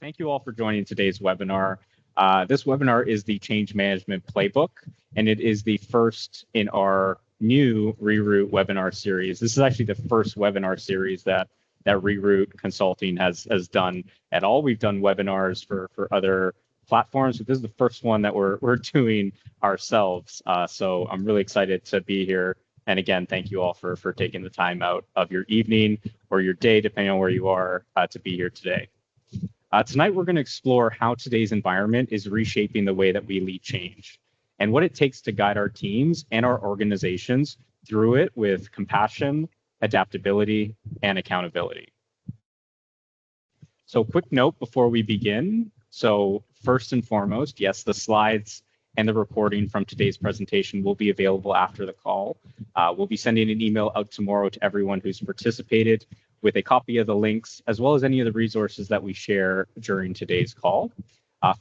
Thank you all for joining today's webinar. This webinar is the Change Management Playbook, and it is the first in our new Reroute Webinar Series. This is actually the first webinar series that Reroute Consulting has done at all. We've done webinars for other platforms, but this is the first one that we're doing ourselves. So I'm really excited to be here. And again, thank you all for taking the time out of your evening or your day, depending on where you are, to be here today. Tonight, we're going to explore how today's environment is reshaping the way that we lead change and what it takes to guide our teams and our organizations through it with compassion, adaptability, and accountability. So quick note before we begin. So first and foremost, yes, the slides and the recording from today's presentation will be available after the call. We'll be sending an email out tomorrow to everyone who's participated with a copy of the links, as well as any of the resources that we share during today's call.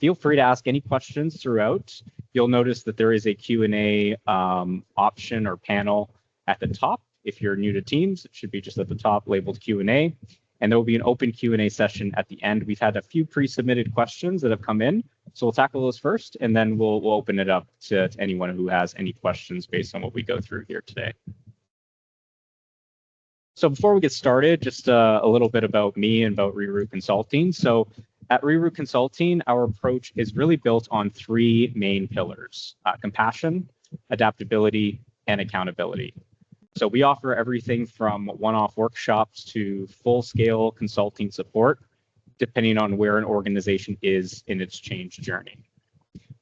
Feel free to ask any questions throughout. You'll notice that there is a Q&A option or panel at the top. If you're new to Teams, it should be just at the top labeled Q&A. And there will be an open Q&A session at the end. We've had a few pre-submitted questions that have come in, so we'll tackle those first, and then we'll open it up to anyone who has any questions based on what we go through here today. So before we get started, just a little bit about me and about Reroute Consulting. So at Reroute Consulting, our approach is really built on three main pillars: compassion, adaptability, and accountability. So we offer everything from one-off workshops to full-scale consulting support, depending on where an organization is in its change journey.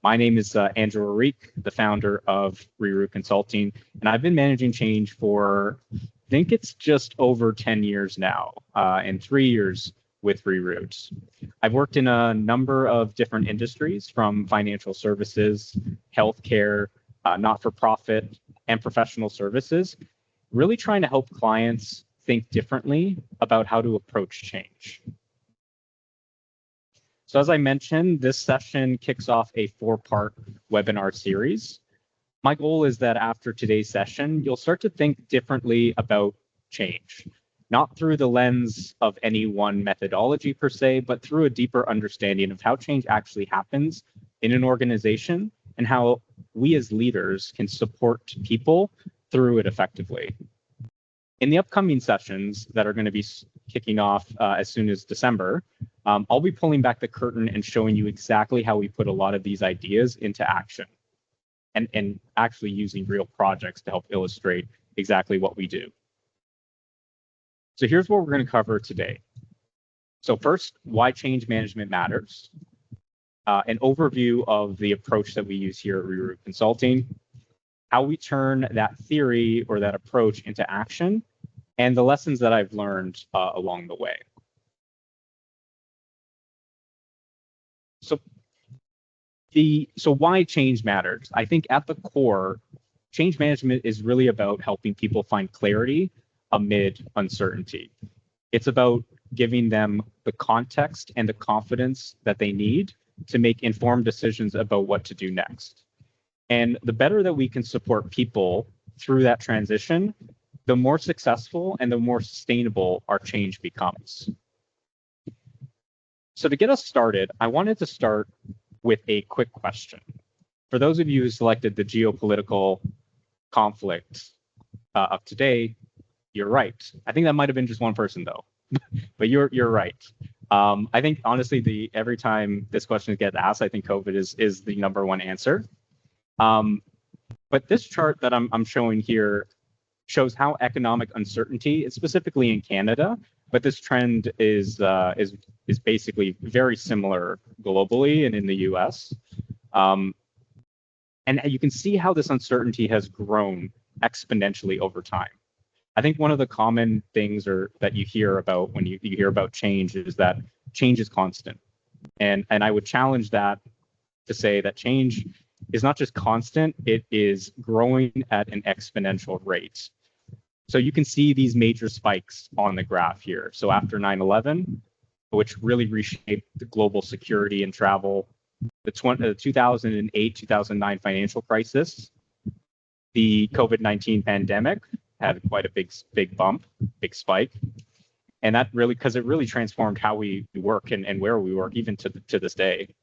My name is Andrew Ourique, the founder of Reroute Consulting, and I've been managing change for, I think it's just over 10 years now, and 3 years with Reroute. I've worked in a number of different industries, from financial services, healthcare, not-for-profit, and professional services, really trying to help clients think differently about how to approach change. So as I mentioned, this session kicks off a 4-part webinar series. My goal is that after today's session, you'll start to think differently about change, not through the lens of any one methodology per se, but through a deeper understanding of how change actually happens in an organization and how we as leaders can support people through it effectively. In the upcoming sessions that are going to be kicking off as soon as December, I'll be pulling back the curtain and showing you exactly how we put a lot of these ideas into action and actually using real projects to help illustrate exactly what we do. So here's what we're going to cover today. So first, why change management matters, an overview of the approach that we use here at Reroute Consulting, how we turn that theory or that approach into action, and the lessons that I've learned along the way. So why change matters? I think at the core, change management is really about helping people find clarity amid uncertainty. It's about giving them the context and the confidence that they need to make informed decisions about what to do next. And the better that we can support people through that transition, the more successful and the more sustainable our change becomes. So to get us started, I wanted to start with a quick question. For those of you who selected the geopolitical conflict of today, you're right. I think that might have been just one person though, but you're right. I think honestly, every time this question gets asked, I think COVID is the #1 answer. But this chart that I'm showing here shows how economic uncertainty, specifically in Canada, but this trend is basically very similar globally and in the US. And you can see how this uncertainty has grown exponentially over time. I think one of the common things that you hear about when you hear about change is that change is constant. And I would challenge that to say that change is not just constant, it is growing at an exponential rate. So you can see these major spikes on the graph here. So after 9/11, which really reshaped the global security and travel, the 2008-2009 financial crisis, the COVID-19 pandemic had quite a big bump, big spike. And that really, because it really transformed how we work and where we work, even to this day.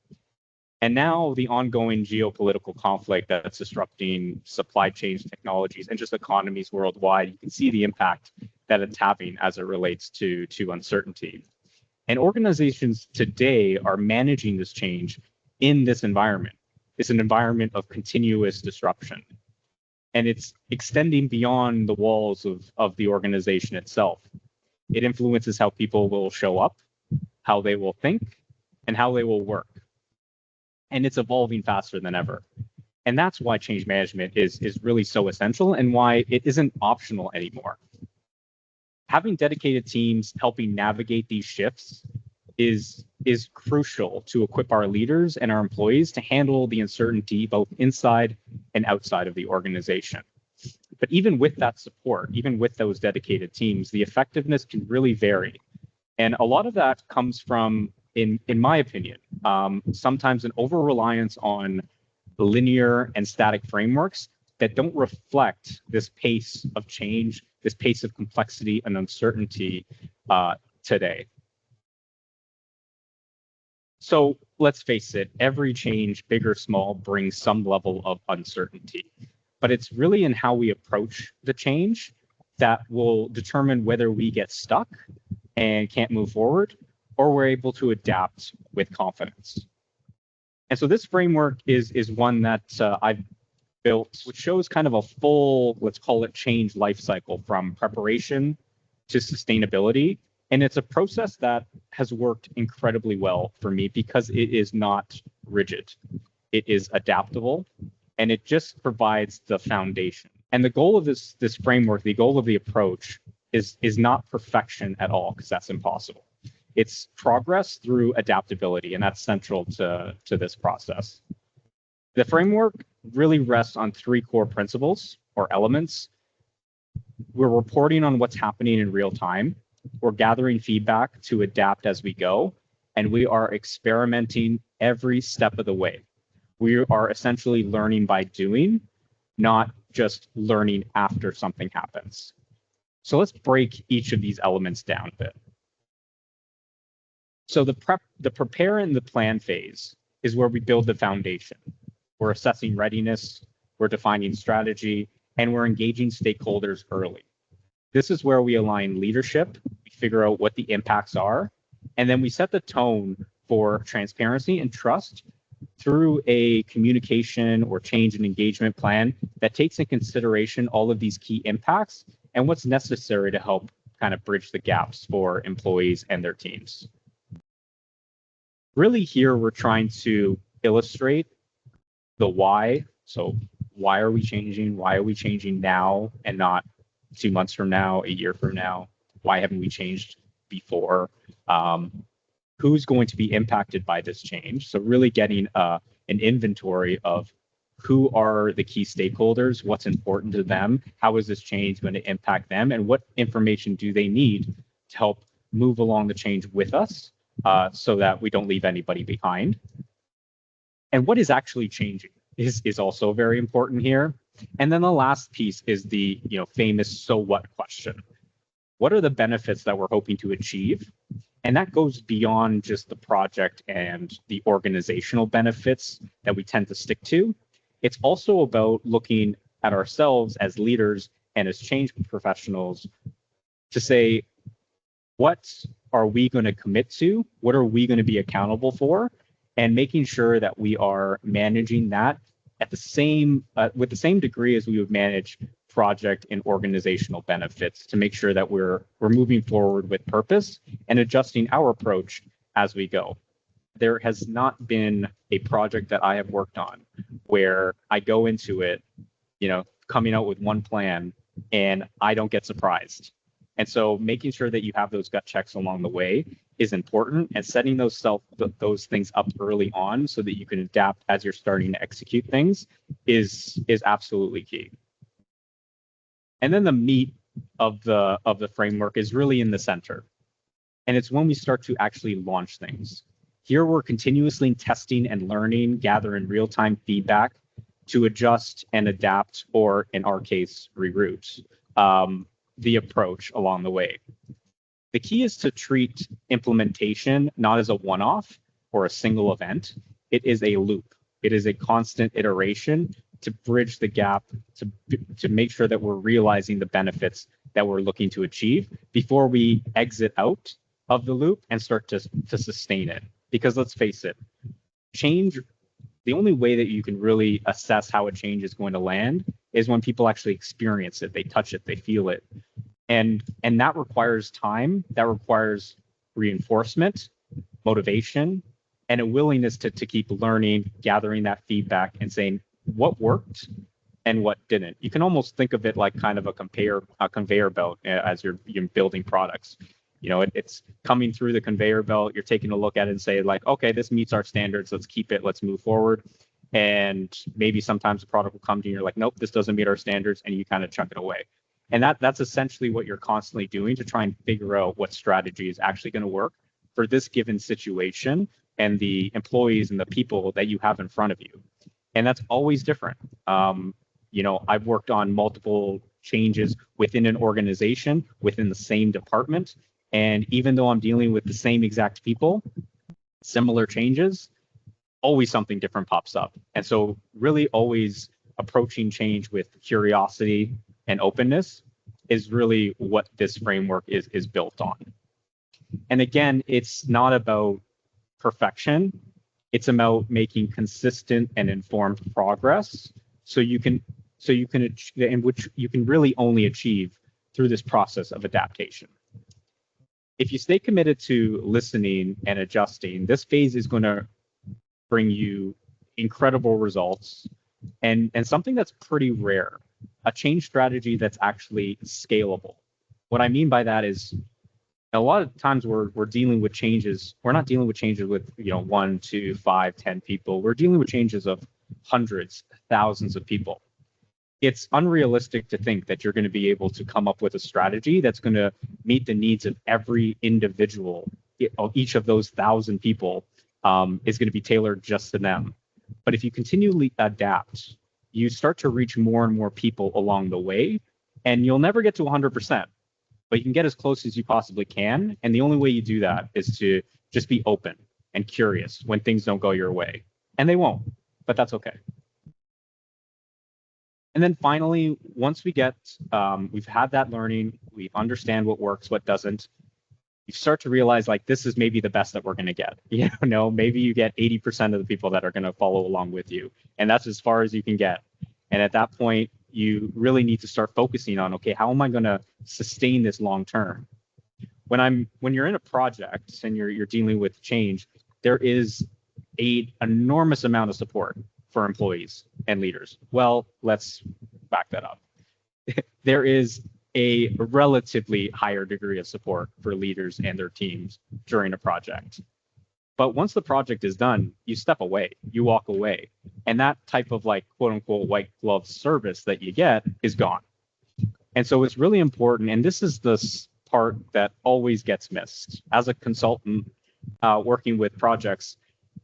And now the ongoing geopolitical conflict that's disrupting supply chains, technologies, and just economies worldwide, you can see the impact that it's having as it relates to uncertainty. And organizations today are managing this change in this environment. It's an environment of continuous disruption. And it's extending beyond the walls of the organization itself. It influences how people will show up, how they will think, and how they will work. And it's evolving faster than ever. And that's why change management is really so essential and why it isn't optional anymore. Having dedicated teams helping navigate these shifts is crucial to equip our leaders and our employees to handle the uncertainty both inside and outside of the organization. But even with that support, even with those dedicated teams, the effectiveness can really vary. And a lot of that comes from, in my opinion, sometimes an over-reliance on linear and static frameworks that don't reflect this pace of change, this pace of complexity and uncertainty today. So let's face it, every change, big or small, brings some level of uncertainty. But it's really in how we approach the change that will determine whether we get stuck and can't move forward, or we're able to adapt with confidence. And so this framework is one that I've built, which shows kind of a full, let's call it change life cycle from preparation to sustainability. And it's a process that has worked incredibly well for me because it is not rigid. It is adaptable, and it just provides the foundation. And the goal of this framework, the goal of the approach is not perfection at all, because that's impossible. It's progress through adaptability, and that's central to this process. The framework really rests on 3 core principles or elements. We're reporting on what's happening in real time. We're gathering feedback to adapt as we go, and we are experimenting every step of the way. We are essentially learning by doing, not just learning after something happens. So let's break each of these elements down a bit. So the prepare and the plan phase is where we build the foundation. We're assessing readiness, we're defining strategy, and we're engaging stakeholders early. This is where we align leadership, we figure out what the impacts are, and then we set the tone for transparency and trust through a communication or change and engagement plan that takes in consideration all of these key impacts and what's necessary to help kind of bridge the gaps for employees and their teams. Really here, we're trying to illustrate the why. So why are we changing? Why are we changing now and not 2 months from now, a year from now? Why haven't we changed before? Who's going to be impacted by this change? So really getting an inventory of who are the key stakeholders, what's important to them, how is this change going to impact them, and what information do they need to help move along the change with us so that we don't leave anybody behind. And what is actually changing is also very important here. And then the last piece is the famous so what question. What are the benefits that we're hoping to achieve? And that goes beyond just the project and the organizational benefits that we tend to stick to. It's also about looking at ourselves as leaders and as change professionals to say, what are we going to commit to? What are we going to be accountable for? And making sure that we are managing that at the same with the same degree as we would manage project and organizational benefits to make sure that we're moving forward with purpose and adjusting our approach as we go. There has not been a project that I have worked on where I go into it, coming out with one plan and I don't get surprised. And so making sure that you have those gut checks along the way is important, and setting those things up early on so that you can adapt as you're starting to execute things is absolutely key. And then the meat of the framework is really in the center. And it's when we start to actually launch things. Here we're continuously testing and learning, gathering real-time feedback to adjust and adapt, or in our case, reroute the approach along the way. The key is to treat implementation not as a one-off or a single event. It is a loop. It is a constant iteration to bridge the gap, to make sure that we're realizing the benefits that we're looking to achieve before we exit out of the loop and start to sustain it. Because let's face it, change, the only way that you can really assess how a change is going to land is when people actually experience it, they touch it, they feel it. And that requires time, that requires reinforcement, motivation, and a willingness to keep learning, gathering that feedback and saying what worked and what didn't. You can almost think of it like kind of a conveyor belt as you're building products. You know, it's coming through the conveyor belt, you're taking a look at it and say like, okay, this meets our standards, let's keep it, let's move forward. And maybe sometimes the product will come to you and you're like, nope, this doesn't meet our standards, and you kind of chuck it away. And that's essentially what you're constantly doing to try and figure out what strategy is actually going to work for this given situation and the employees and the people that you have in front of you. And that's always different. You know, I've worked on multiple changes within an organization, within the same department. And even though I'm dealing with the same exact people, similar changes, always something different pops up. And so really always approaching change with curiosity and openness is really what this framework is built on. And again, it's not about perfection. It's about making consistent and informed progress in which you can really only achieve through this process of adaptation. If you stay committed to listening and adjusting, this phase is going to bring you incredible results and something that's pretty rare, a change strategy that's actually scalable. What I mean by that is a lot of times we're dealing with changes. We're not dealing with changes with 1, 2, 5, 10 people. We're dealing with changes of hundreds, thousands of people. It's unrealistic to think that you're going to be able to come up with a strategy that's going to meet the needs of every individual. Each of those 1,000 people is going to be tailored just to them. But if you continually adapt, you start to reach more and more people along the way, and you'll never get to 100%, but you can get as close as you possibly can. And the only way you do that is to just be open and curious when things don't go your way. And they won't, but that's okay. And then finally, once we get, we've had that learning, we understand what works, what doesn't, you start to realize like this is maybe the best that we're going to get. Maybe you get 80% of the people that are going to follow along with you, and that's as far as you can get. And at that point, you really need to start focusing on, okay, how am I going to sustain this long term? When you're in a project and you're dealing with change, there is an enormous amount of support for employees and leaders. Well, let's back that up. There is a relatively higher degree of support for leaders and their teams during a project. But once the project is done, you step away, you walk away. And that type of like quote unquote white glove service that you get is gone. And so it's really important. And this is the part that always gets missed. As a consultant working with projects,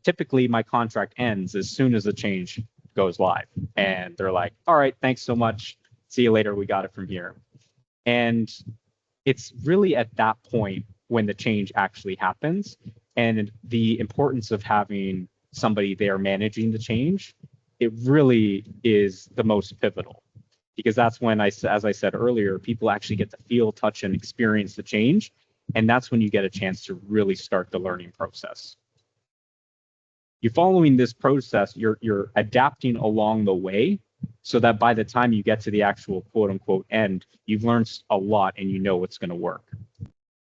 typically my contract ends as soon as the change goes live. And they're like, all right, thanks so much. See you later. We got it from here. And it's really at that point when the change actually happens, and the importance of having somebody there managing the change, it really is the most pivotal, because that's when, as I said earlier, people actually get to feel, touch, and experience the change. And that's when you get a chance to really start the learning process. You're following this process, you're adapting along the way, so that by the time you get to the actual quote unquote end, you've learned a lot and you know what's going to work.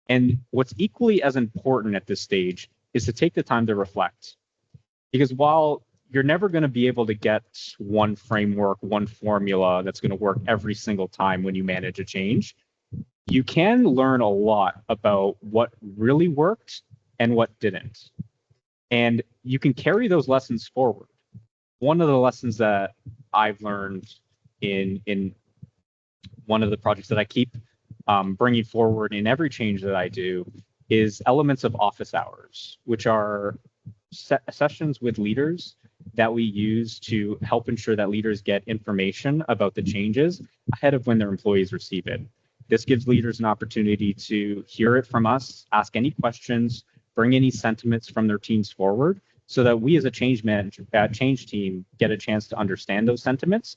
And what's equally as important at this stage is to take the time to reflect. Because while you're never going to be able to get one framework, one formula that's going to work every single time when you manage a change, you can learn a lot about what really worked and what didn't. And you can carry those lessons forward. One of the lessons that I've learned in one of the projects that I keep bringing forward in every change that I do is elements of office hours, which are sessions with leaders that we use to help ensure that leaders get information about the changes ahead of when their employees receive it. This gives leaders an opportunity to hear it from us, ask any questions, bring any sentiments from their teams forward, so that we as a change team get a chance to understand those sentiments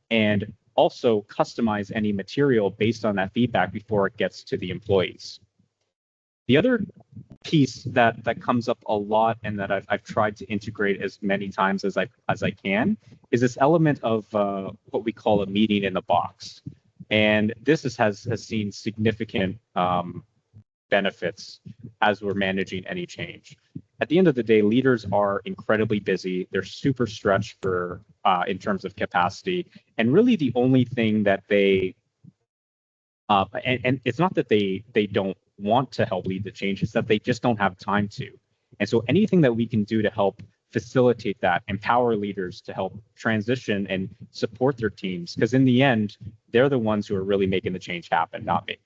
and also customize any material based on that feedback before it gets to the employees. The other piece that comes up a lot and that I've tried to integrate as many times as I can is this element of what we call a meeting in the box. And this has seen significant benefits as we're managing any change. At the end of the day, leaders are incredibly busy. They're super stretched for in terms of capacity. And really the only thing that they, and it's not that they don't want to help lead the change, it's that they just don't have time to. And so anything that we can do to help facilitate that, empower leaders to help transition and support their teams, because in the end, they're the ones who are really making the change happen, not me.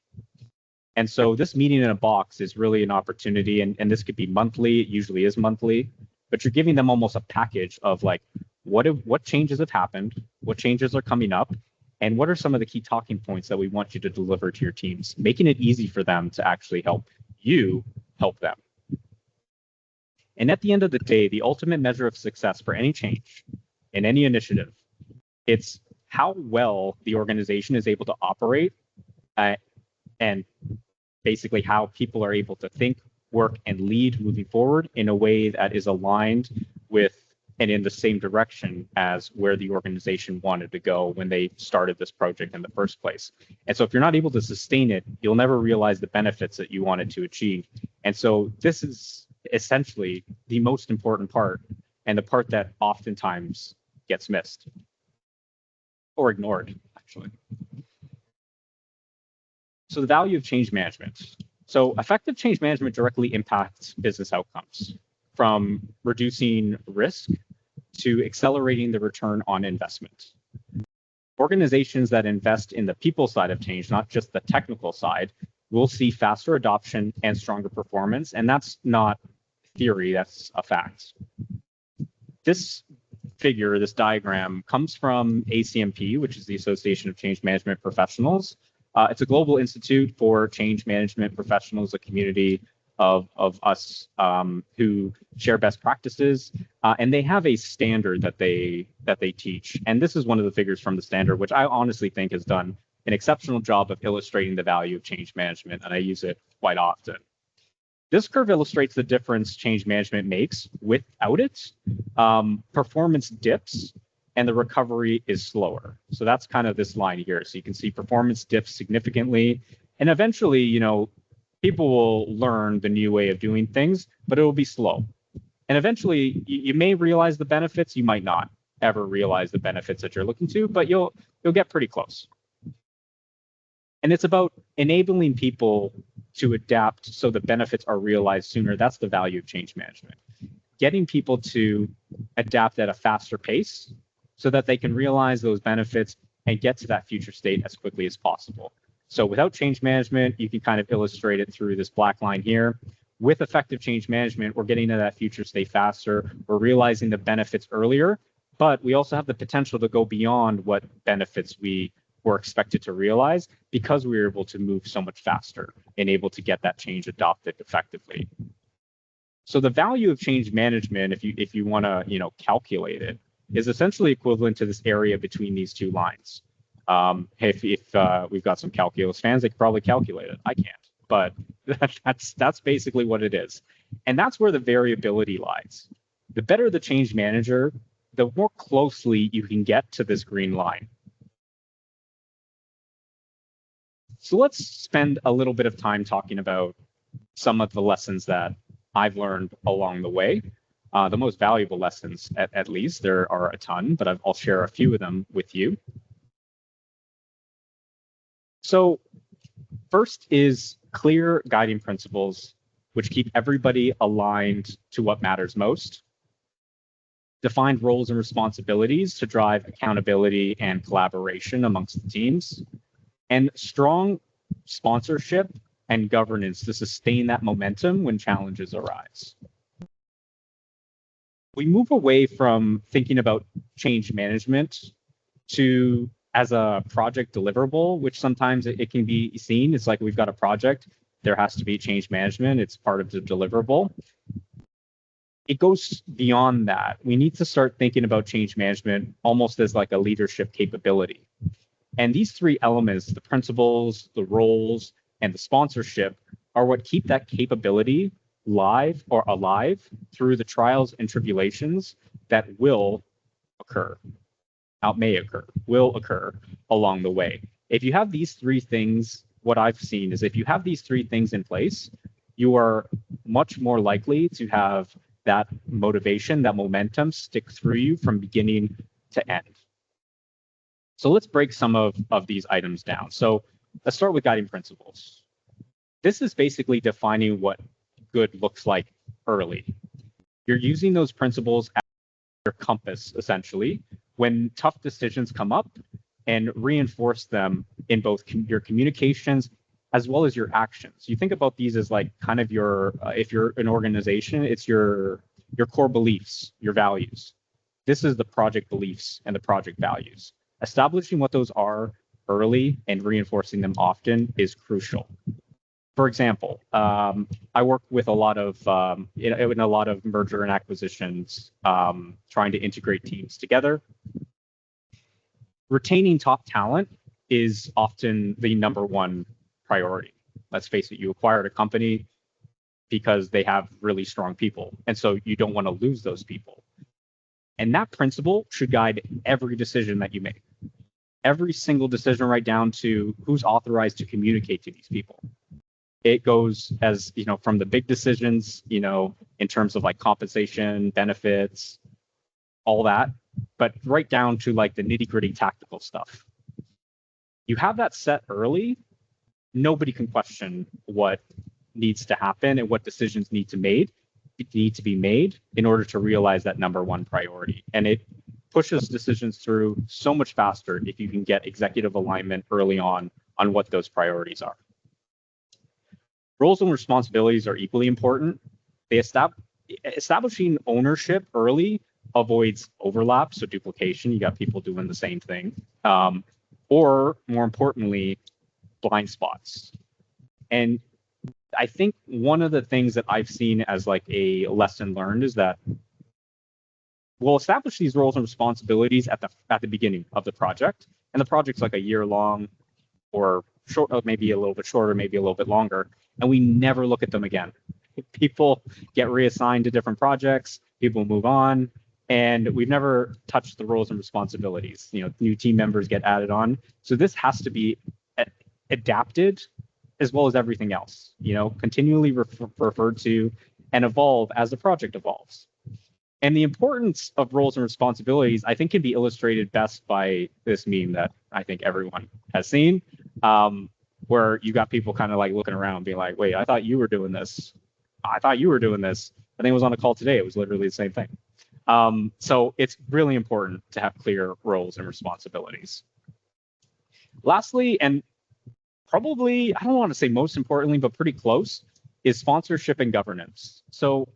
And so this meeting in a box is really an opportunity, and this could be monthly, it usually is monthly, but you're giving them almost a package of like, what changes have happened, what changes are coming up, and what are some of the key talking points that we want you to deliver to your teams, making it easy for them to actually help you help them. And at the end of the day, the ultimate measure of success for any change in any initiative, it's how well the organization is able to operate and basically how people are able to think, work, and lead moving forward in a way that is aligned with and in the same direction as where the organization wanted to go when they started this project in the first place. And so if you're not able to sustain it, you'll never realize the benefits that you wanted to achieve. And so this is essentially the most important part, and the part that oftentimes gets missed or ignored, actually. So the value of change management. So effective change management directly impacts business outcomes, from reducing risk to accelerating the return on investment. Organizations that invest in the people side of change, not just the technical side, will see faster adoption and stronger performance. And that's not theory, that's a fact. This figure, this diagram, comes from ACMP, which is the Association of Change Management Professionals. It's a global institute for change management professionals, a community of us who share best practices, and they have a standard that they teach. And this is one of the figures from the standard, which I honestly think has done an exceptional job of illustrating the value of change management, and I use it quite often. This curve illustrates the difference change management makes. Without it, performance dips and the recovery is slower. So that's kind of this line here. So you can see performance dips significantly, and eventually, you know, people will learn the new way of doing things, but it will be slow. And eventually, you may realize the benefits. You might not ever realize the benefits that you're looking to, but you'll get pretty close. And it's about enabling people to adapt so the benefits are realized sooner. That's the value of change management. Getting people to adapt at a faster pace so that they can realize those benefits and get to that future state as quickly as possible. So without change management, you can kind of illustrate it through this black line here. With effective change management, we're getting to that future state faster. We're realizing the benefits earlier, but we also have the potential to go beyond what benefits we were expected to realize because we were able to move so much faster and able to get that change adopted effectively. So the value of change management, if you want to, you know, calculate it, is essentially equivalent to this area between these two lines. If we've got some calculus fans, they could probably calculate it. I can't, but that's basically what it is. And that's where the variability lies. The better the change manager, the more closely you can get to this green line. So let's spend a little bit of time talking about some of the lessons that I've learned along the way. The most valuable lessons, at least. There are a ton, but I'll share a few of them with you. So first is clear guiding principles, which keep everybody aligned to what matters most. Defined roles and responsibilities to drive accountability and collaboration amongst the teams. And strong sponsorship and governance to sustain that momentum when challenges arise. We move away from thinking about change management to as a project deliverable, which sometimes it can be seen. It's like we've got a project, there has to be change management. It's part of the deliverable. It goes beyond that. We need to start thinking about change management almost as like a leadership capability. And these three elements, the principles, the roles, and the sponsorship, are what keep that capability live or alive through the trials and tribulations that will occur. May occur, will occur along the way. If you have these three things, what I've seen is if you have these three things in place, you are much more likely to have that motivation, that momentum stick through you from beginning to end. So let's break some of these items down. So let's start with guiding principles. This is basically defining what good looks like early. You're using those principles as your compass, essentially, when tough decisions come up, and reinforce them in both your communications as well as your actions. You think about these as like kind of your, if you're an organization, it's your core beliefs, your values. This is the project beliefs and the project values. Establishing what those are early and reinforcing them often is crucial. For example, I work with a lot of in a lot of merger and acquisitions, trying to integrate teams together. Retaining top talent is often the #1 priority. Let's face it, you acquired a company because they have really strong people, and so you don't want to lose those people. And that principle should guide every decision that you make. Every single decision, right down to who's authorized to communicate to these people. It goes as, from the big decisions, in terms of like compensation, benefits, all that, but right down to like the nitty-gritty tactical stuff. You have that set early, nobody can question what needs to happen and what decisions need to be made in order to realize that #1 priority. And it pushes decisions through so much faster if you can get executive alignment early on what those priorities are. Roles and responsibilities are equally important. Establishing ownership early avoids overlap, so duplication. You got people doing the same thing, or more importantly, blind spots. And I think one of the things that I've seen as like a lesson learned is that we'll establish these roles and responsibilities at the beginning of the project, and the project's like a year long, or short, maybe a little bit shorter, maybe a little bit longer, and we never look at them again. People get reassigned to different projects, people move on, and we've never touched the roles and responsibilities. New team members get added on. So this has to be adapted as well as everything else, continually referred to and evolve as the project evolves. And the importance of roles and responsibilities, I think, can be illustrated best by this meme that I think everyone has seen, where you got people kind of like looking around being like, wait, I thought you were doing this. I thought you were doing this. I think it was on a call today. It was literally the same thing. So it's really important to have clear roles and responsibilities. Lastly, and probably, I don't want to say most importantly, but pretty close, is sponsorship and governance. So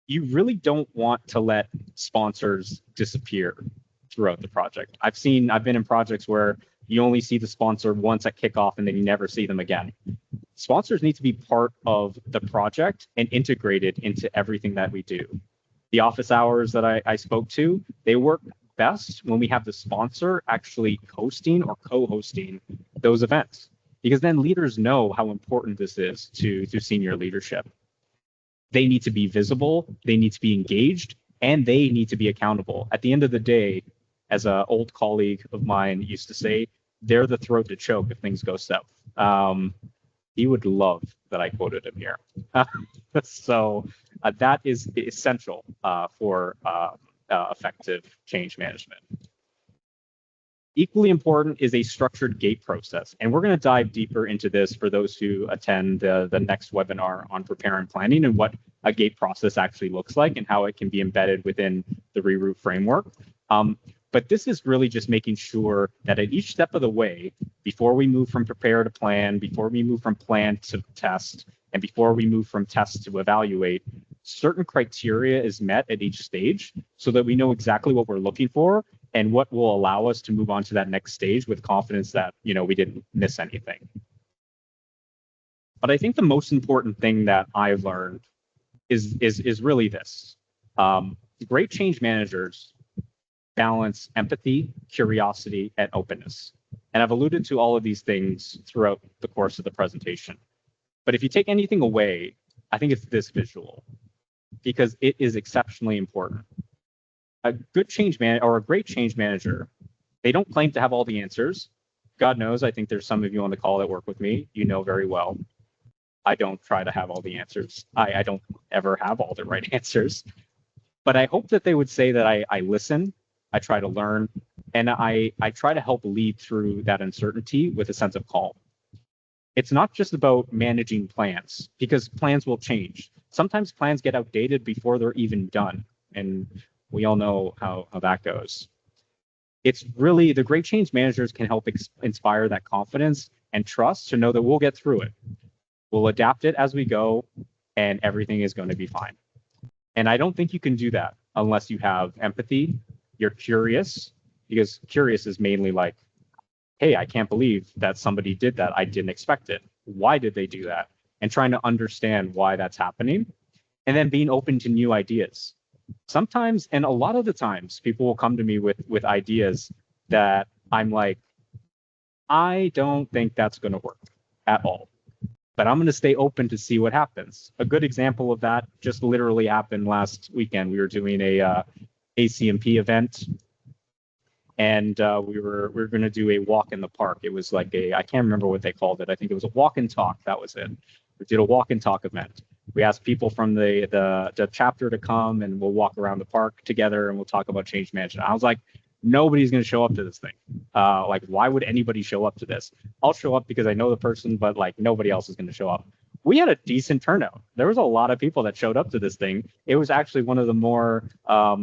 you really don't want to let sponsors disappear throughout the project. I've been in projects where you only see the sponsor once at kickoff and then you never see them again. Sponsors need to be part of the project and integrated into everything that we do. The office hours that I spoke to, they work best when we have the sponsor actually hosting or co-hosting those events, because then leaders know how important this is to senior leadership. They need to be visible, they need to be engaged, and they need to be accountable. At the end of the day, as an old colleague of mine used to say, they're the throat to choke if things go south. He would love that I quoted him here. So that is essential for effective change management. Equally important is a structured gate process. And we're going to dive deeper into this for those who attend the next webinar on prepare and planning, and what a gate process actually looks like and how it can be embedded within the Reroute framework. But this is really just making sure that at each step of the way, before we move from prepare to plan, before we move from plan to test, and before we move from test to evaluate, certain criteria is met at each stage so that we know exactly what we're looking for and what will allow us to move on to that next stage with confidence that, we didn't miss anything. But I think the most important thing that I've learned is really this. Great change managers balance empathy, curiosity, and openness. And I've alluded to all of these things throughout the course of the presentation. But if you take anything away, I think it's this visual, because it is exceptionally important. A good change man or a great change manager, they don't claim to have all the answers. God knows, I think there's some of you on the call that work with me. You know very well. I don't try to have all the answers. I don't ever have all the right answers. But I hope that they would say that I listen, I try to learn, and I try to help lead through that uncertainty with a sense of calm. It's not just about managing plans, because plans will change. Sometimes plans get outdated before they're even done, and we all know how that goes. It's really, the great change managers can help inspire that confidence and trust to know that we'll get through it. We'll adapt it as we go, and everything is going to be fine. And I don't think you can do that unless you have empathy, you're curious, because curious is mainly like, hey, I can't believe that somebody did that. I didn't expect it. Why did they do that? And trying to understand why that's happening. And then being open to new ideas. Sometimes, and a lot of the times, people will come to me with ideas that I'm like, I don't think that's going to work at all. But I'm going to stay open to see what happens. A good example of that just literally happened last weekend. We were doing a ACMP event, and we were going to do a walk in the park. It was like I can't remember what they called it. I think it was a walk and talk. That was it. We did a walk and talk event. We asked people from the chapter to come, and we'll walk around the park together, and we'll talk about change management. I was like, nobody's going to show up to this thing. Like, why would anybody show up to this? I'll show up because I know the person, but like nobody else is going to show up. We had a decent turnout. There was a lot of people that showed up to this thing. It was actually one of the more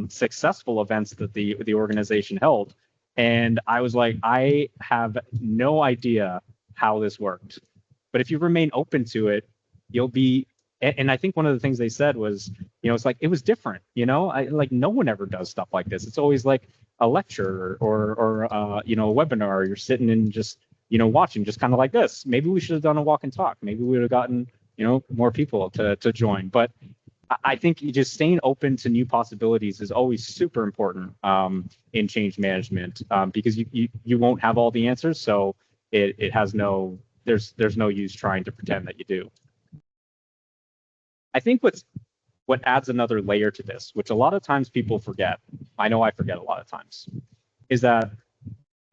successful events that the organization held. And I was like, I have no idea how this worked. But if you remain open to it, you'll be. And I think one of the things they said was, it's like, it was different, like no one ever does stuff like this. It's always like a lecture or a webinar. You're sitting and just, watching, just kind of like this. Maybe we should have done a walk and talk. Maybe we would have gotten, more people to join. But I think just staying open to new possibilities is always super important in change management, because you won't have all the answers. So it has there's no use trying to pretend that you do. I think what adds another layer to this, which a lot of times people forget, I know I forget a lot of times, is that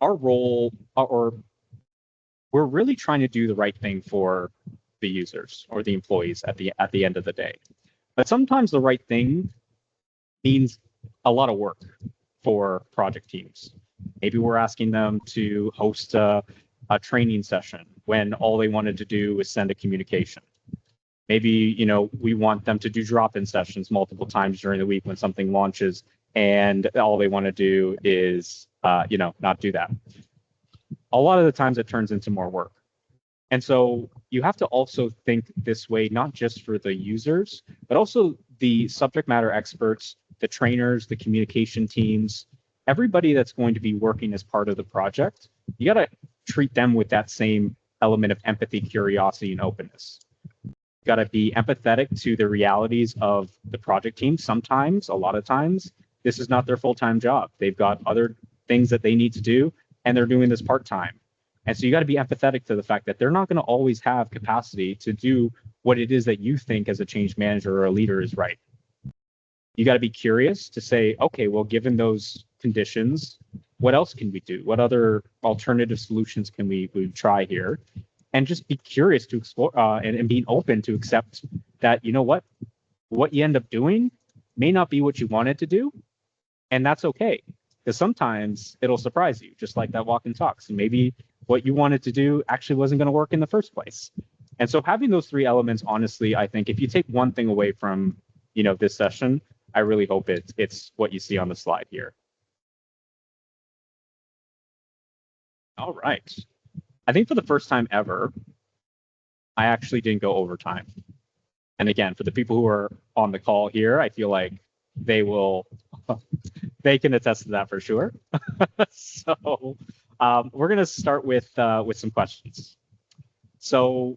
our role, or we're really trying to do the right thing for the users or the employees at the end of the day. But sometimes the right thing means a lot of work for project teams. Maybe we're asking them to host a training session when all they wanted to do was send a communication. Maybe, we want them to do drop-in sessions multiple times during the week when something launches, and all they want to do is, not do that. A lot of the times it turns into more work. And so you have to also think this way, not just for the users, but also the subject matter experts, the trainers, the communication teams, everybody that's going to be working as part of the project. You got to treat them with that same element of empathy, curiosity, and openness. Got to be empathetic to the realities of the project team. Sometimes, a lot of times, this is not their full-time job. They've got other things that they need to do, and they're doing this part-time. And so you got to be empathetic to the fact that they're not going to always have capacity to do what it is that you think as a change manager or a leader is right. You got to be curious to say, okay, well, given those conditions, what else can we do? What other alternative solutions can we try here? And just be curious to explore and being open to accept that, what you end up doing may not be what you wanted to do. And that's okay. Because sometimes it'll surprise you, just like that walk and talk. So maybe what you wanted to do actually wasn't going to work in the first place. And so having those three elements, honestly, I think if you take one thing away from, this session, I really hope it's what you see on the slide here. All right. I think for the first time ever, I actually didn't go overtime. And again, for the people who are on the call here, I feel like they will They can attest to that for sure. So we're going to start with some questions. So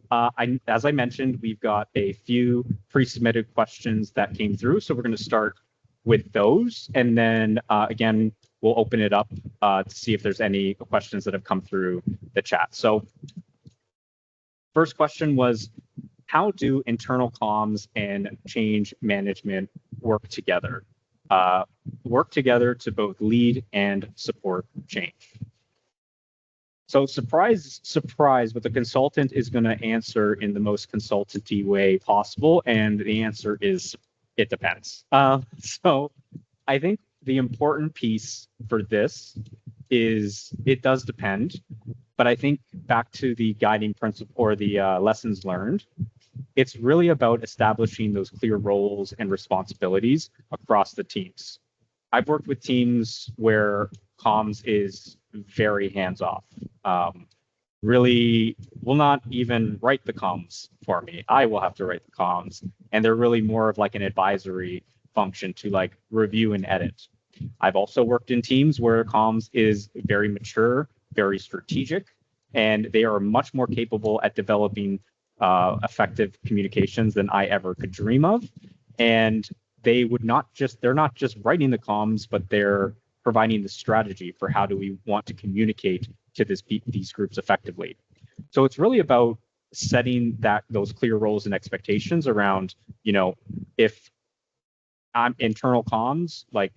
as I mentioned, we've got a few pre-submitted questions that came through. So we're going to start with those. And then again, we'll open it up to see if there's any questions that have come through the chat. So first question was, how do internal comms and change management work together? Work together to both lead and support change. So surprise, surprise, but the consultant is going to answer in the most consultanty way possible. And the answer is, it depends. So I think the important piece for this is it does depend. But I think back to the guiding principle or the lessons learned, it's really about establishing those clear roles and responsibilities across the teams. I've worked with teams where comms is very hands-off. Really will not even write the comms for me. I will have to write the comms, and they're really more of like an advisory function to like review and edit. I've also worked in teams where comms is very mature, very strategic, and they are much more capable at developing effective communications than I ever could dream of. And they're not just writing the comms, but they're providing the strategy for how do we want to communicate to these groups effectively. So it's really about setting those clear roles and expectations around, if I'm internal comms, like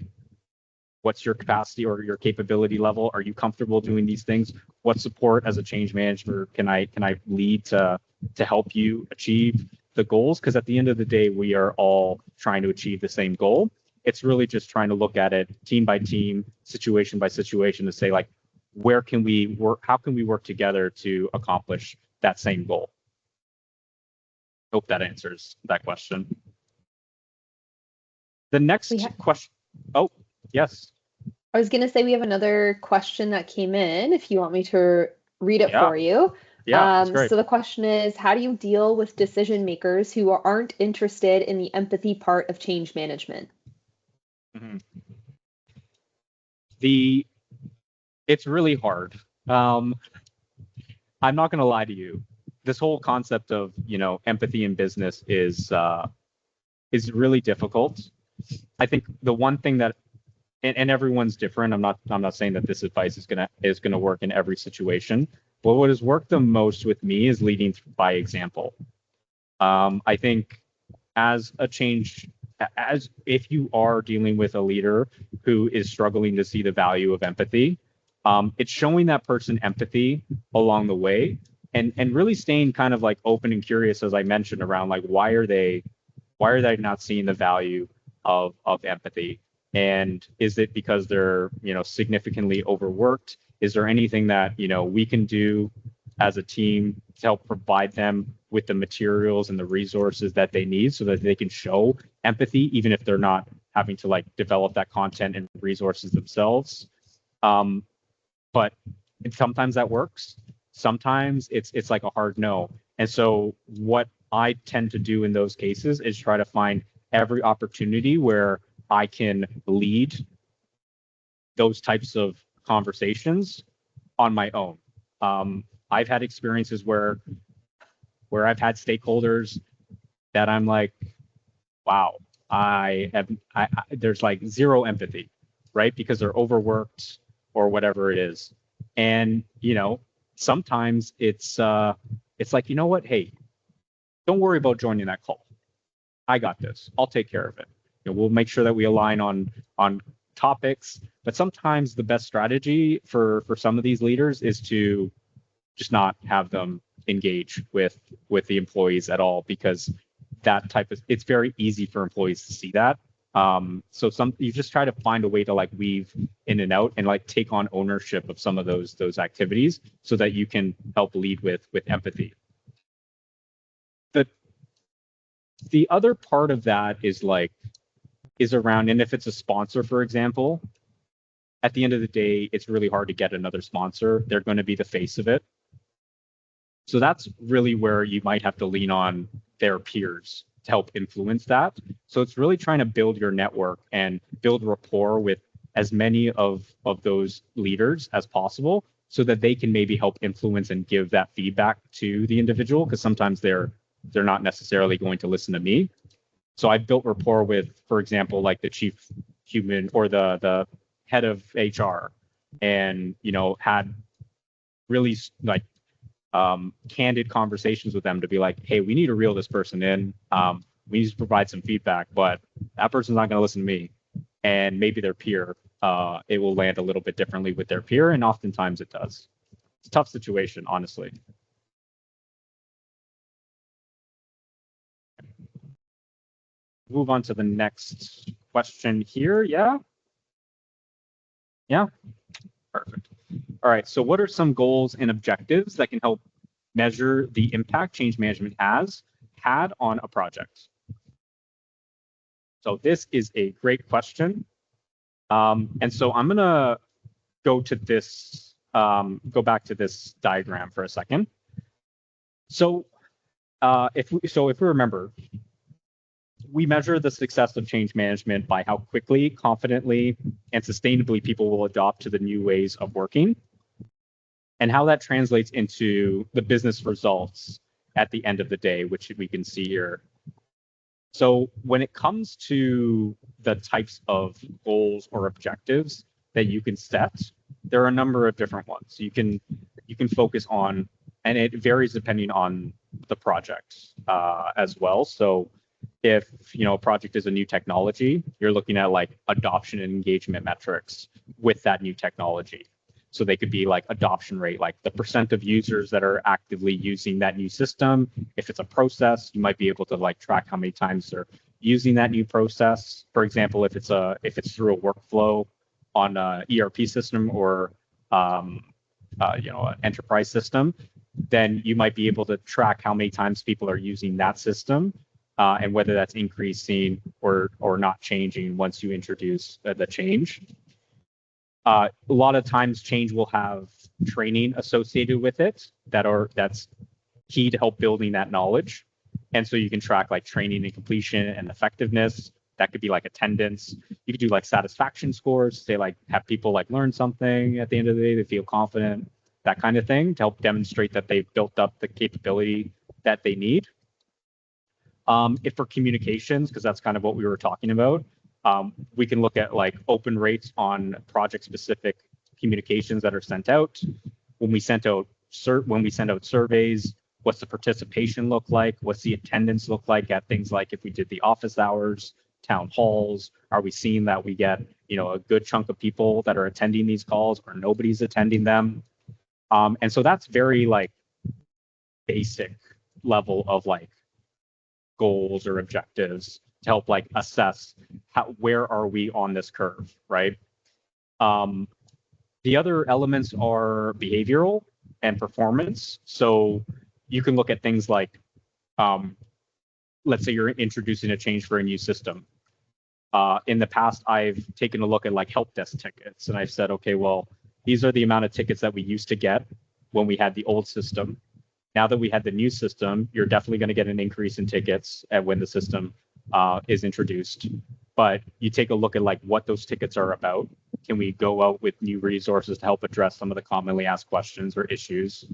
what's your capacity or your capability level? Are you comfortable doing these things? What support as a change manager can I lead to help you achieve the goals? Because at the end of the day, we are all trying to achieve the same goal. It's really just trying to look at it team by team, situation by situation to say, like, where can we work? How can we work together to accomplish that same goal? Hope that answers that question. The next question. Oh, yes. I was going to say we have another question that came in, if you want me to read it for you. Yeah, that's great. So the question is, how do you deal with decision makers who aren't interested in the empathy part of change management? Mm-hmm. It's really hard. I'm not going to lie to you. This whole concept of empathy in business is really difficult. I think the one thing that and everyone's different. I'm not saying that this advice is gonna work in every situation. But what has worked the most with me is leading by example. I think as if you are dealing with a leader who is struggling to see the value of empathy, it's showing that person empathy along the way and really staying kind of like open and curious, as I mentioned, around like why are they not seeing the value of empathy? And is it because they're significantly overworked? Is there anything that we can do as a team to help provide them with the materials and the resources that they need so that they can show empathy, even if they're not having to like develop that content and resources themselves? But sometimes that works. Sometimes it's like a hard no. And so what I tend to do in those cases is try to find every opportunity where I can lead those types of conversations on my own. I've had experiences where I've had stakeholders that I'm like, wow, there's like zero empathy, right? Because they're overworked or whatever it is. And sometimes it's like, what? Hey, don't worry about joining that call. I got this. I'll take care of it. We'll make sure that we align on topics. But sometimes the best strategy for some of these leaders is to just not have them engage with the employees at all, because it's very easy for employees to see that. So you just try to find a way to like weave in and out and like take on ownership of some of those activities so that you can help lead with empathy. The other part of that is around, and if it's a sponsor, for example, at the end of the day, it's really hard to get another sponsor. They're going to be the face of it. So that's really where you might have to lean on their peers to help influence that. So it's really trying to build your network and build rapport with as many of those leaders as possible so that they can maybe help influence and give that feedback to the individual, because sometimes they're not necessarily going to listen to me. So I've built rapport with, for example, like the chief human or the head of HR, and had really like candid conversations with them to be like, hey, we need to reel this person in. We need to provide some feedback, but that person's not going to listen to me. And maybe their peer, it will land a little bit differently with their peer, and oftentimes it does. It's a tough situation, honestly. Move on to the next question here. Yeah. Perfect. All right. So what are some goals and objectives that can help measure the impact change management has had on a project? So this is a great question. And so I'm going to go back to this diagram for a second. So if we remember, we measure the success of change management by how quickly, confidently, and sustainably people will adopt to the new ways of working, and how that translates into the business results at the end of the day, which we can see here. So when it comes to the types of goals or objectives that you can set, there are a number of different ones. You can focus on, and it varies depending on the project as well. So if a project is a new technology, you're looking at like adoption and engagement metrics with that new technology. So they could be like adoption rate, like the % of users that are actively using that new system. If it's a process, you might be able to like track how many times they're using that new process. For example, if it's through a workflow on an ERP system or an enterprise system, then you might be able to track how many times people are using that system. And whether that's increasing or not changing once you introduce the change. A lot of times change will have training associated with it that's key to help building that knowledge. And so you can track like training and completion and effectiveness. That could be like attendance. You could do like satisfaction scores, say like have people like learn something at the end of the day, they feel confident, that kind of thing, to help demonstrate that they've built up the capability that they need. If for communications, because that's kind of what we were talking about, we can look at like open rates on project-specific communications that are sent out. When we send out surveys, what's the participation look like? What's the attendance look like at things like if we did the office hours, town halls? Are we seeing that we get a good chunk of people that are attending these calls, or nobody's attending them? And so that's very like basic level of like goals or objectives to help like assess where are we on this curve, right? The other elements are behavioral and performance. So you can look at things like, let's say you're introducing a change for a new system. In the past, I've taken a look at like help desk tickets, and I've said, okay, well, these are the amount of tickets that we used to get when we had the old system. Now that we had the new system, you're definitely going to get an increase in tickets when the system is introduced. But you take a look at like what those tickets are about. Can we go out with new resources to help address some of the commonly asked questions or issues?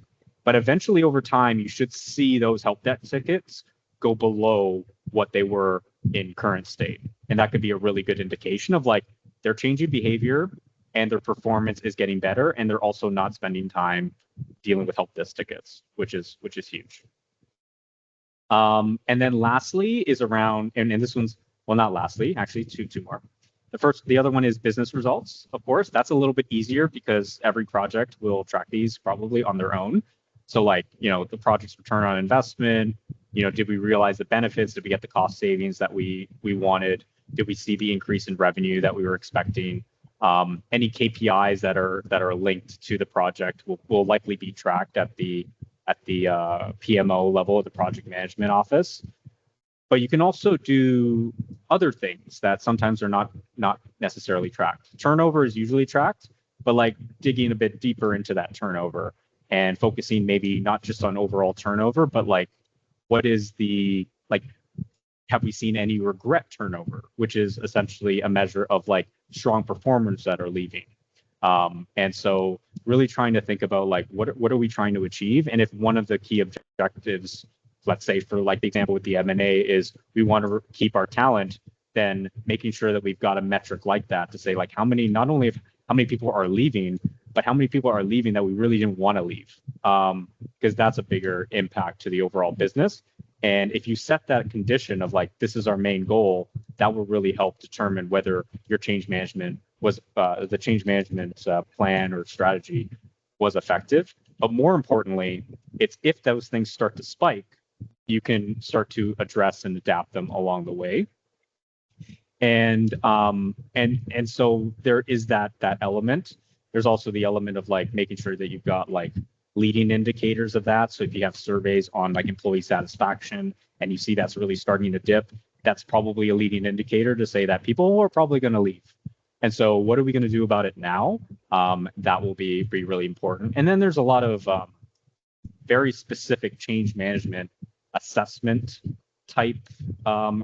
But eventually over time, you should see those help desk tickets go below what they were in current state. And that could be a really good indication of like they're changing behavior and their performance is getting better, and they're also not spending time dealing with help desk tickets, which is huge. And then lastly is around, and this one's, well, not lastly, actually two more. The other one is business results. Of course, that's a little bit easier because every project will track these probably on their own. So like, the project's return on investment, did we realize the benefits? Did we get the cost savings that we wanted? Did we see the increase in revenue that we were expecting? Any KPIs that are linked to the project will likely be tracked at the PMO level of the project management office. But you can also do other things that sometimes are not necessarily tracked. Turnover is usually tracked, but like digging a bit deeper into that turnover and focusing maybe not just on overall turnover, but like what is the, like, have we seen any regret turnover, which is essentially a measure of like strong performers that are leaving. And so really trying to think about like what are we trying to achieve, and if one of the key objectives, let's say for like the example with the M&A, is we want to keep our talent, then making sure that we've got a metric like that to say like how many, not only how many people are leaving, but how many people are leaving that we really didn't want to leave, because that's a bigger impact to the overall business. And if you set that condition of like, this is our main goal, that will really help determine whether your change management was the change management plan or strategy was effective. But more importantly, it's if those things start to spike, you can start to address and adapt them along the way. And so there is that element. There's also the element of like making sure that you've got like leading indicators of that. So if you have surveys on like employee satisfaction and you see that's really starting to dip, that's probably a leading indicator to say that people are probably going to leave. And so what are we going to do about it now? That will be really important. And then there's a lot of very specific change management assessment type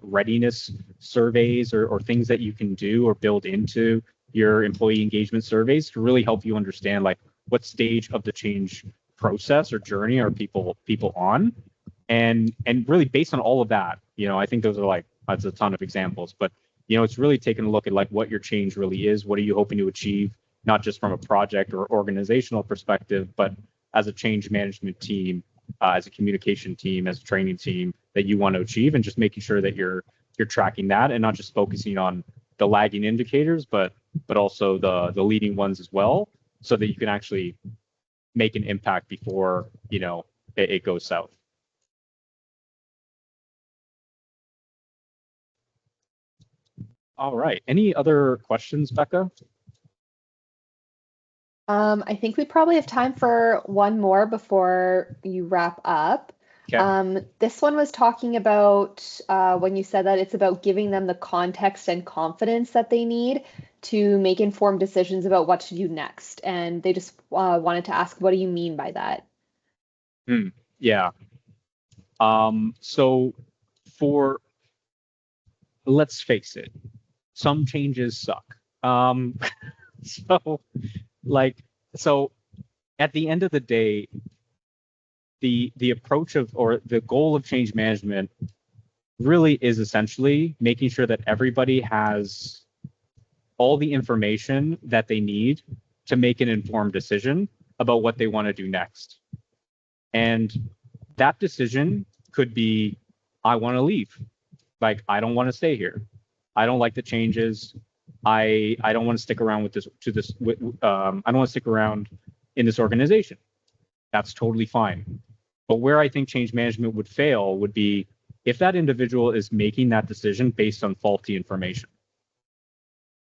readiness surveys or things that you can do or build into your employee engagement surveys to really help you understand like what stage of the change process or journey are people on, and really based on all of that, I think those are like, that's a ton of examples, but it's really taking a look at like what your change really is, what are you hoping to achieve, not just from a project or organizational perspective, but as a change management team, as a communication team, as a training team that you want to achieve, and just making sure that you're tracking that and not just focusing on the lagging indicators, but also the leading ones as well, so that you can actually make an impact before it goes south. All right. Any other questions, Becca? I think we probably have time for one more before you wrap up. Okay. This one was talking about when you said that it's about giving them the context and confidence that they need to make informed decisions about what to do next. And they just wanted to ask, what do you mean by that? Yeah. So let's face it, some changes suck. So at the end of the day, the approach of, or the goal of change management really is essentially making sure that everybody has all the information that they need to make an informed decision about what they want to do next. And that decision could be, I want to leave. Like, I don't want to stay here. I don't like the changes. I don't want to stick around with this. I don't want to stick around in this organization. That's totally fine. But where I think change management would fail would be if that individual is making that decision based on faulty information.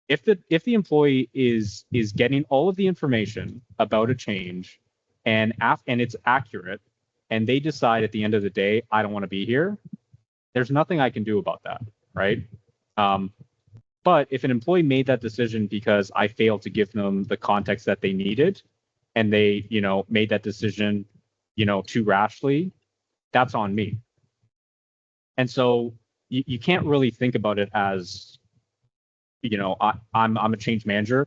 If the employee is getting all of the information about a change and it's accurate, and they decide at the end of the day, I don't want to be here, there's nothing I can do about that, right? But if an employee made that decision because I failed to give them the context that they needed, and they, made that decision, too rashly, that's on me. And so you can't really think about it as, I'm a change manager.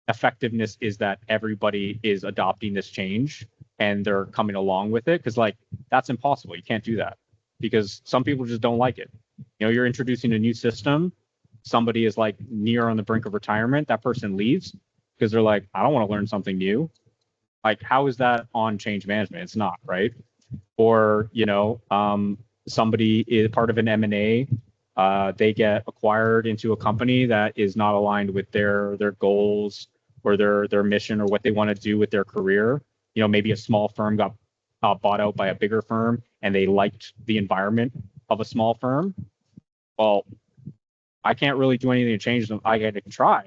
Effectiveness is that everybody is adopting this change and they're coming along with it, because like that's impossible. You can't do that because some people just don't like it. You're introducing a new system. Somebody is like near on the brink of retirement. That person leaves because they're like, I don't want to learn something new. Like, how is that on change management? It's not, right? Or, somebody is part of an M&A. They get acquired into a company that is not aligned with their goals or their mission or what they want to do with their career. Maybe a small firm got bought out by a bigger firm and they liked the environment of a small firm. Well, I can't really do anything to change them. I could try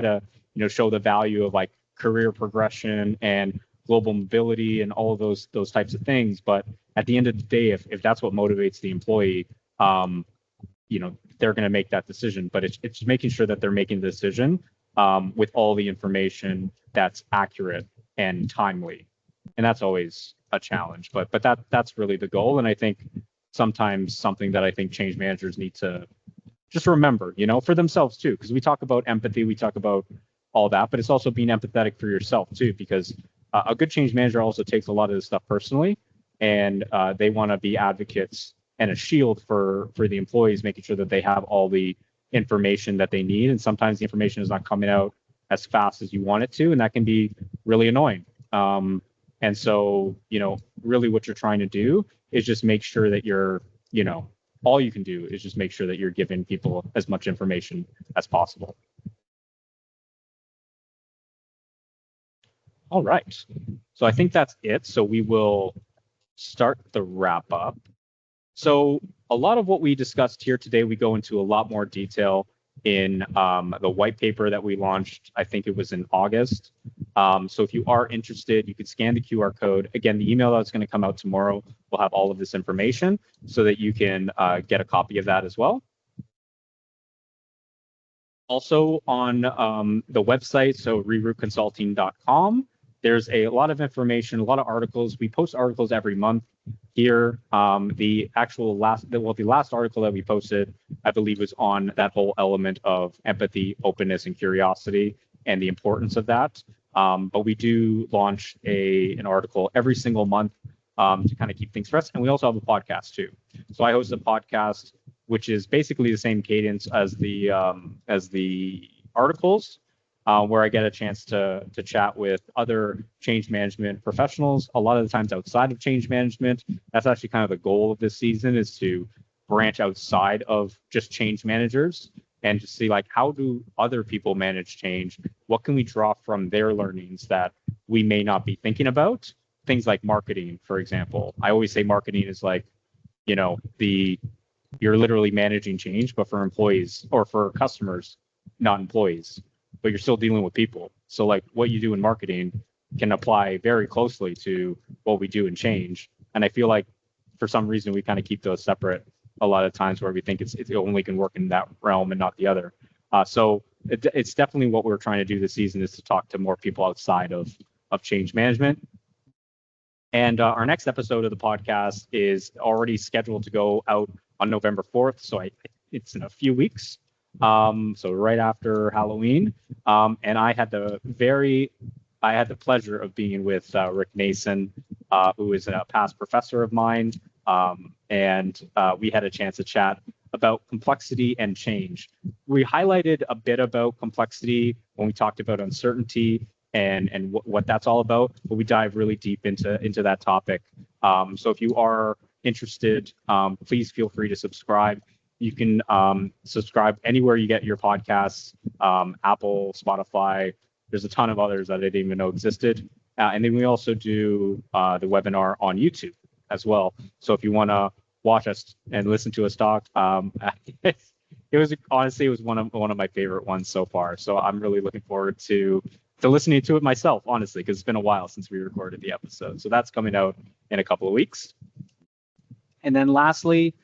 to, show the value of like career progression and global mobility and all of those types of things. But at the end of the day, if that's what motivates the employee, they're going to make that decision. But it's making sure that they're making the decision with all the information that's accurate and timely. And that's always a challenge. But that's really the goal. And I think sometimes something that I think change managers need to just remember, for themselves too, because we talk about empathy, we talk about all that, but it's also being empathetic for yourself too, because a good change manager also takes a lot of this stuff personally, and they want to be advocates and a shield for the employees, making sure that they have all the information that they need. And sometimes the information is not coming out as fast as you want it to, and that can be really annoying. And so, really what you're trying to do is just make sure that you're, all you can do is just make sure that you're giving people as much information as possible. All right. So I think that's it. So we will start the wrap up. So a lot of what we discussed here today, we go into a lot more detail in the white paper that we launched. I think it was in August. So if you are interested, you could scan the QR code. Again, the email that's going to come out tomorrow will have all of this information so that you can get a copy of that as well. Also on the website, so rerouteconsulting.com, there's a lot of information, a lot of articles. We post articles every month here. The last article that we posted, I believe, was on that whole element of empathy, openness, and curiosity, and the importance of that. But we do launch an article every single month to kind of keep things fresh. And we also have a podcast too. So I host a podcast, which is basically the same cadence as the articles, where I get a chance to chat with other change management professionals. A lot of the times outside of change management. That's actually kind of the goal of this season, is to branch outside of just change managers and just see, like, how do other people manage change? What can we draw from their learnings that we may not be thinking about? Things like marketing, for example. I always say marketing is like, you're literally managing change, but for employees or for customers, not employees, but you're still dealing with people. So like what you do in marketing can apply very closely to what we do in change. And I feel like for some reason we kind of keep those separate a lot of times, where we think it only can work in that realm and not the other. So it's definitely what we're trying to do this season, is to talk to more people outside of change management. And our next episode of the podcast is already scheduled to go out on November 4th. So it's in a few weeks. So right after Halloween. And I had the pleasure of being with Rick Nason, who is a past professor of mine. And we had a chance to chat about complexity and change. We highlighted a bit about complexity when we talked about uncertainty and what that's all about, but we dive really deep into that topic. So if you are interested, please feel free to subscribe. You can subscribe anywhere you get your podcasts, Apple, Spotify. There's a ton of others that I didn't even know existed. And then we also do the webinar on YouTube as well. So if you want to watch us and listen to us talk, it was one of my favorite ones so far. So I'm really looking forward to listening to it myself, honestly, because it's been a while since we recorded the episode. So that's coming out in a couple of weeks. And then lastly,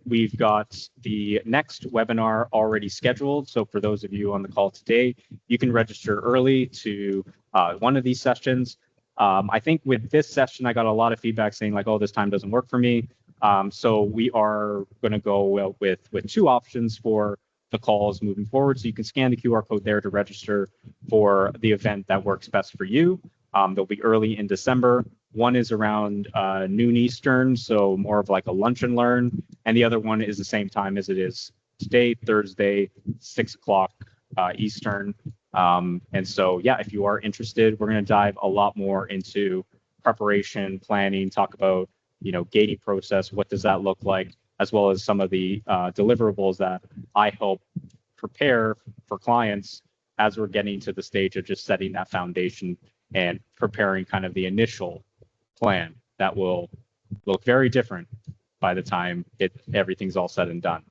we've got the next webinar already scheduled. So for those of you on the call today, you can register early to one of these sessions. I think with this session, I got a lot of feedback saying like, oh, this time doesn't work for me. So we are going to go with two options for the calls moving forward. So you can scan the QR code there to register for the event that works best for you. They'll be early in December. One is around noon Eastern, so more of like a lunch and learn. And the other one is the same time as it is today, Thursday, 6 o'clock Eastern. And so, yeah, if you are interested, we're going to dive a lot more into preparation, planning, talk about, gating process, what does that look like, as well as some of the deliverables that I help prepare for clients as we're getting to the stage of just setting that foundation and preparing kind of the initial plan that will look very different by the time everything's all said and done.